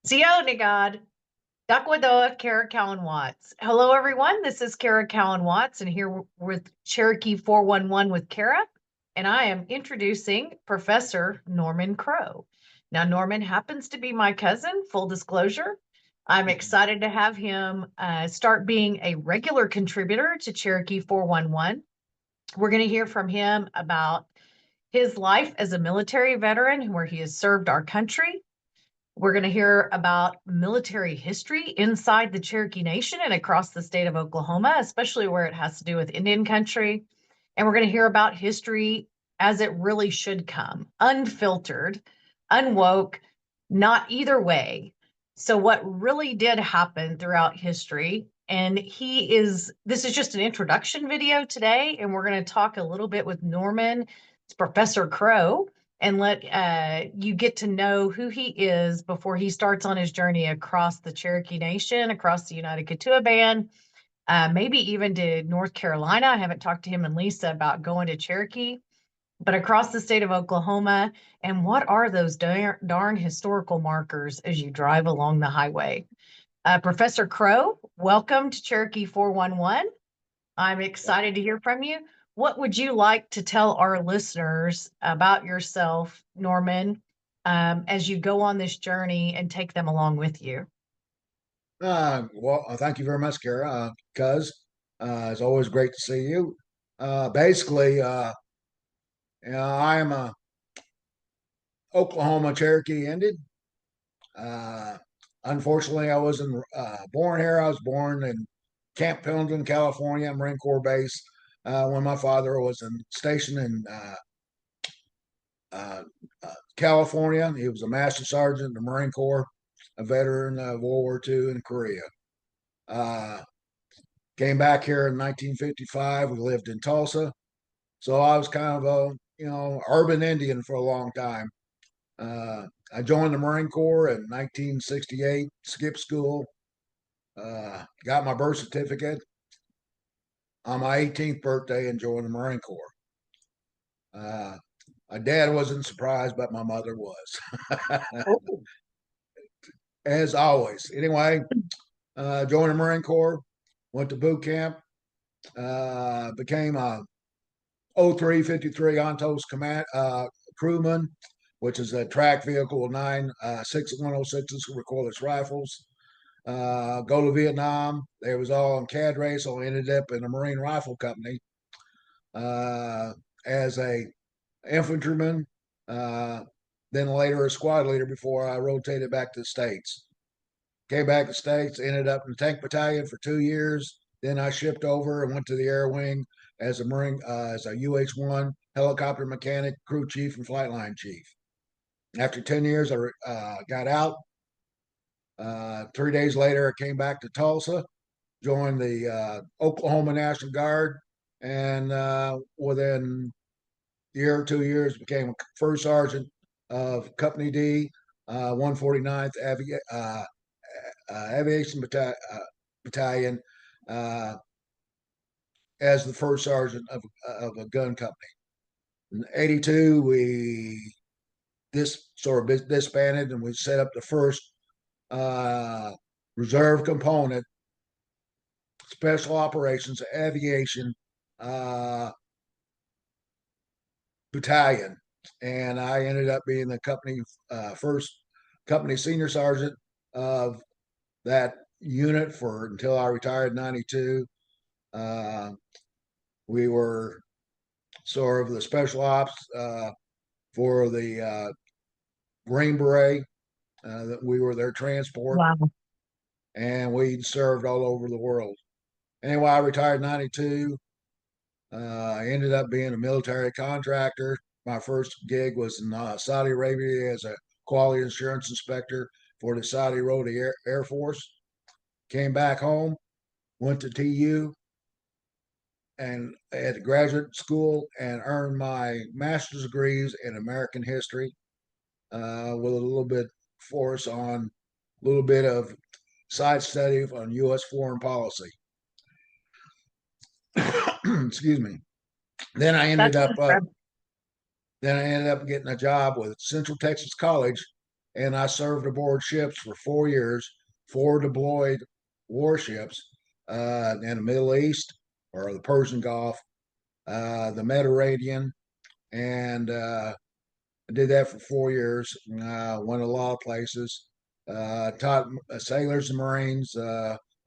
Sio Nigad, Dakwadoa, Cara Cowan Watts. Hello, everyone. This is Cara Cowan Watts, and here with Cherokee 411 with Cara. And I am introducing Professor Norman Crowe. Now, Norman happens to be my cousin, full disclosure. I'm excited to have him start being a regular contributor to Cherokee 411. We're going to hear from him about his life as a military veteran, where he has served our country. We're going to hear about military history inside the Cherokee Nation and across the state of Oklahoma, especially where it has to do with Indian country. And we're going to hear about history as it really should come, unfiltered, unwoke, not either way. So, what really did happen throughout history, and this is just an introduction video today, and we're going to talk a little bit with Norman, it's Professor Crowe, and let you get to know who he is before he starts on his journey across the Cherokee Nation, across the United Ketua Band, maybe even to North Carolina. I haven't talked to him and Lisa about going to Cherokee, but across the state of Oklahoma. And what are those darn historical markers as you drive along the highway? Professor Crowe, welcome to Cherokee 411. I'm excited to hear from you. What would you like to tell our listeners about yourself, Norman, as you go on this journey and take them along with you? Thank you very much, Cara. It's always great to see you. Basically, I am a Oklahoma Cherokee Indian. Uh, Unfortunately, I wasn't born here. I was born in Camp Pendleton, California, Marine Corps base, when my father was stationed in uh, California. He was a master sergeant in the Marine Corps, a veteran of World War II in Korea. Uh, Came back here in 1955. We lived in Tulsa, so I was kind of a urban Indian for a long time. I joined the Marine Corps in 1968, skipped school, got my birth certificate on my 18th birthday, and joined the Marine Corps. Uh, my dad wasn't surprised, but my mother was, Oh, as always. Anyway, joined the Marine Corps, went to boot camp, became a 0353 Ontos command crewman, which is a track vehicle with 6.106s recoilless rifles. Go to Vietnam. They was all in cadre, so I ended up in a Marine Rifle Company as a infantryman. Then later a squad leader before I rotated back to the States. Came back to the States, ended up in the tank battalion for 2 years. Then I shipped over and went to the Air Wing as a Marine, as a UH-1 helicopter mechanic, crew chief, and flight line chief. After 10 years, I got out. 3 days later, I came back to Tulsa, joined the Oklahoma National Guard, and within a year or 2 years, became a first sergeant of Company D, 149th Aviation Battalion, as the first sergeant of a gun company. In '82, we disbanded, and we set up the first uh, reserve component, special operations aviation uh, battalion, and I ended up being the company first company senior sergeant of that unit for until I retired in '92. Uh, we were sort of the special ops for the Green Beret. That we were their transport, wow. and we served all over the world. Anyway, I retired in '92. I ended up being a military contractor. My first gig was in Saudi Arabia as a quality assurance inspector for the Saudi Roti Air Force. Came back home, went to TU and at graduate school and earned my master's degrees in American history, with a little bit force on a little bit of side study on U.S. foreign policy. Excuse me. Then I ended That's up incredible. then I ended up getting a job with Central Texas College and I served aboard ships for 4 years, 4 deployed warships in the Middle East or the Persian Gulf, the Mediterranean, and I did that for 4 years. Went a lot of places. Taught sailors and Marines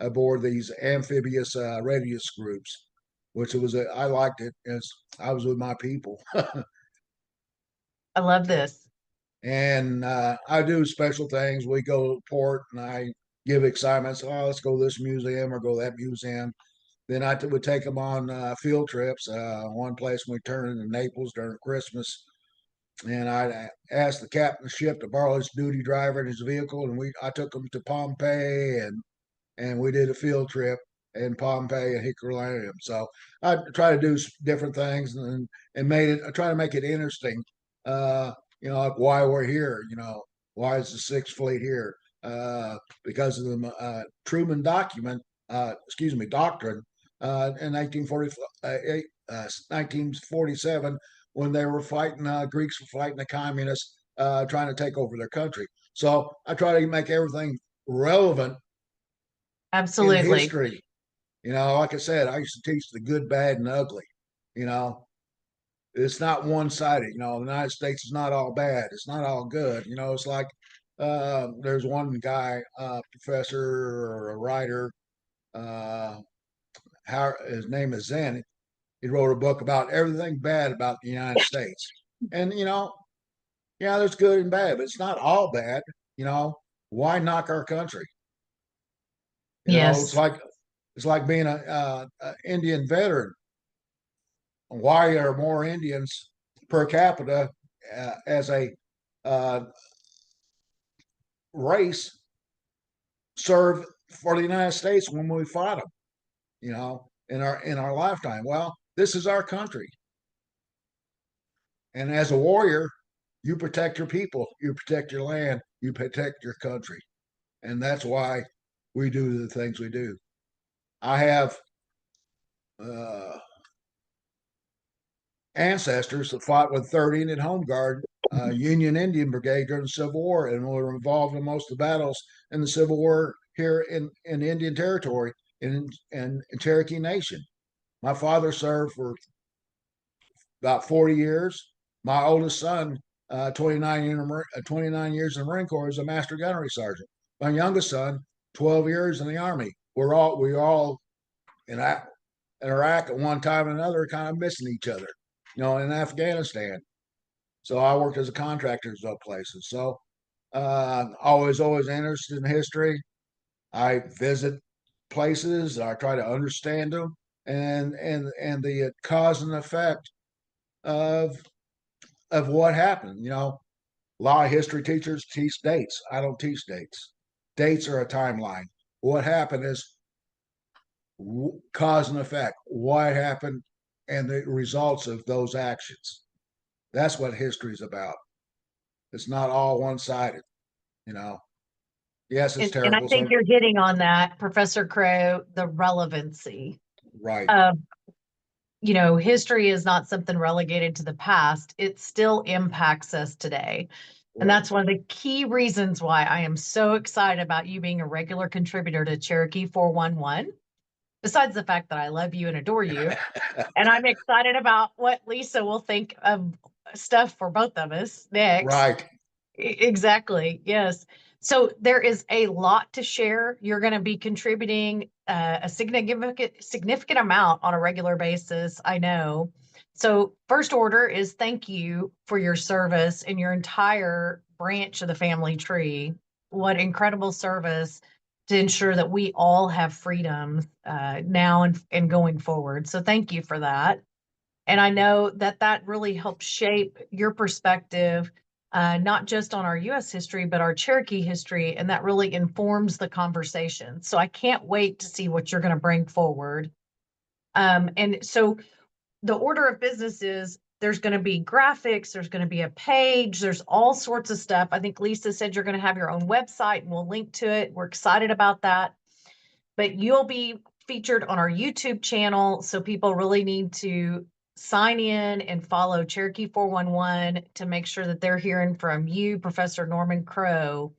aboard these amphibious readiness groups, which I liked it as I was with my people. I love this. And I do special things. We go to port and I give excitements. Oh, let's go to this museum or go to that museum. Then would take them on field trips. One place we turned into Naples during Christmas, and I asked the captain of the ship to borrow his duty driver and his vehicle, and I took him to Pompeii, and we did a field trip in Pompeii and Herculaneum. So I try to do different things and I try to make it interesting. Like why we're here. Why is the Sixth Fleet here? Because of the Truman doctrine in 1947 when they were fighting Greeks were fighting the communists trying to take over their country. So I try to make everything relevant in Absolutely. history. Like I said, I used to teach the good, bad, and ugly. You know, it's not one sided. The United States is not all bad. It's not all good. It's like there's one guy, professor or a writer, how his name is Zen. He wrote a book about everything bad about the United States. And yeah, there's good and bad, but it's not all bad. You know, why knock our country? It's Yes. like being a Indian veteran. Why are more Indians per capita as a uh, race serve for the United States when we fought them? In our lifetime. Well, this is our country, and as a warrior, you protect your people, you protect your land, you protect your country, and that's why we do the things we do. I have uh, ancestors that fought with 30 and Home Guard, Union Indian Brigade during the Civil War, and were involved in most of the battles in the Civil War here in Indian Territory in Cherokee Nation. My father served for about 40 years. My oldest son, 29 years in the Marine Corps, is a master gunnery sergeant. My youngest son, 12 years in the Army. We all in Iraq at one time or another, kind of missing each other, in Afghanistan. So I worked as a contractor in those places. So always interested in history. I visit places. I try to understand them and the cause and effect of what happened. A lot of history teachers teach dates. I don't teach dates. Dates are a timeline. What happened is cause and effect. What happened and the results of those actions. That's what history is about. It's not all one sided. You know. Yes, it's And I terrible. think So you're hitting on that, Professor Crowe, the relevancy right, of, history is not something relegated to the past. It still impacts us today. And right. that's one of the key reasons why I am so excited about you being a regular contributor to Cherokee 411. Besides the fact that I love you and adore you. And I'm excited about what Lisa will think of stuff for both of us next. Right. Exactly. Yes. So there is a lot to share. You're going to be contributing a significant amount on a regular basis. I know. So first order is thank you for your service and your entire branch of the family tree. What incredible service to ensure that we all have freedom now and going forward. So thank you for that. And I know that that really helps shape your perspective, not just on our US history, but our Cherokee history. And that really informs the conversation. So I can't wait to see what you're going to bring forward. And so the order of business is there's going to be graphics, there's going to be a page, there's all sorts of stuff. I think Lisa said you're going to have your own website and we'll link to it. We're excited about that. But you'll be featured on our YouTube channel. So people really need to sign in and follow Cherokee 411 to make sure that they're hearing from you, Professor Norman Crowe,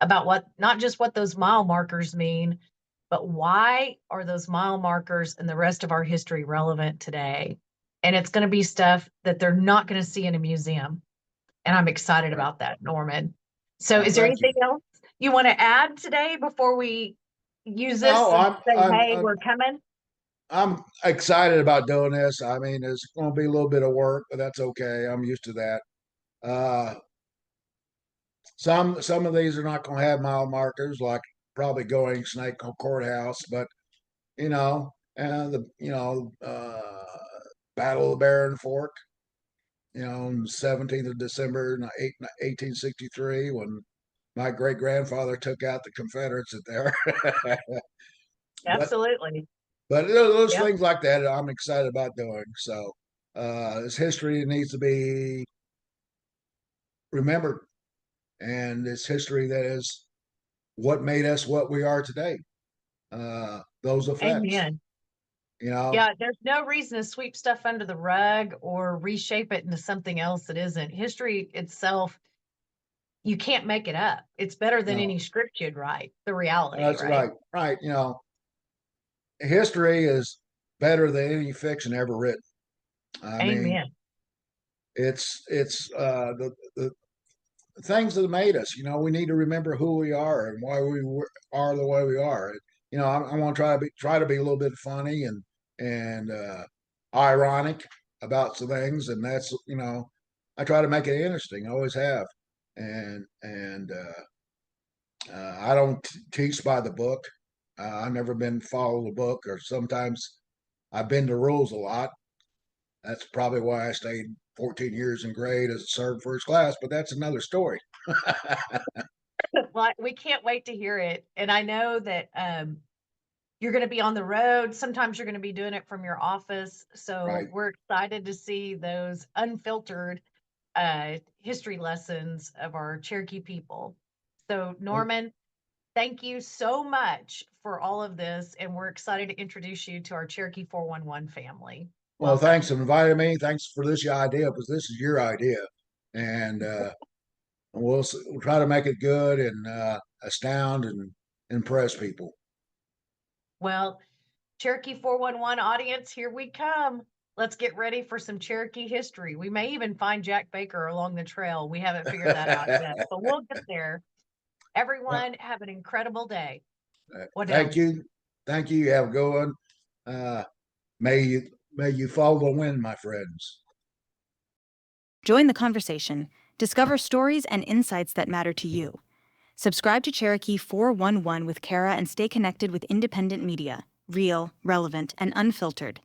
about not just what those mile markers mean, but why are those mile markers and the rest of our history relevant today? And it's going to be stuff that they're not going to see in a museum. And I'm excited Right. about that, Norman. So Well, is there thank you. anything else you want to add today before we use this No, and say, hey, we're coming? I'm excited about doing this. I mean, it's going to be a little bit of work, but that's okay. I'm used to that. Uh, some of these are not going to have mile markers, like probably going Snake Courthouse, but you know, and the Battle of the Barren Fork, on the 17th of December 1863, when my great grandfather took out the Confederates at there. but Absolutely. but those Yep. things like that, I'm excited about doing. So this history needs to be remembered, and it's history that is what made us what we are today. Those effects, Amen. you know. Yeah, there's no reason to sweep stuff under the rug or reshape it into something else that isn't. History itself, you can't make it up. It's better than No, any script you'd write, the reality, that's right? right. Right. History is better than any fiction ever written. I mean, Amen. it's the things that made us. We need to remember who we are and why are the way we are. I want to try to be a little bit funny and ironic about some things, and that's I try to make it interesting. I always have, and I don't teach by the book. I've never been follow the book, or sometimes I've been to rules a lot. That's probably why I stayed 14 years in grade as a sergeant first class, but that's another story. Well, we can't wait to hear it. And I know that you're going to be on the road. Sometimes you're going to be doing it from your office. So Right. we're excited to see those unfiltered history lessons of our Cherokee people. So, Well, Norman, thank you so much for all of this. And we're excited to introduce you to our Cherokee 411 family. well, thanks Welcome. for inviting me. Thanks for this idea, because this is your idea, and we'll try to make it good and astound and impress people. Well, Cherokee 411 audience, here we come. Let's get ready for some Cherokee history. We may even find Jack Baker along the trail. We haven't figured that out yet, but we'll get there. Well, Everyone, have an incredible day. What thank else? you, thank you. Have a good one. Uh, may you may you follow the wind, my friends. Join the conversation. Discover stories and insights that matter to you. Subscribe to Cherokee 411 with Cara and stay connected with independent media, real, relevant, and unfiltered.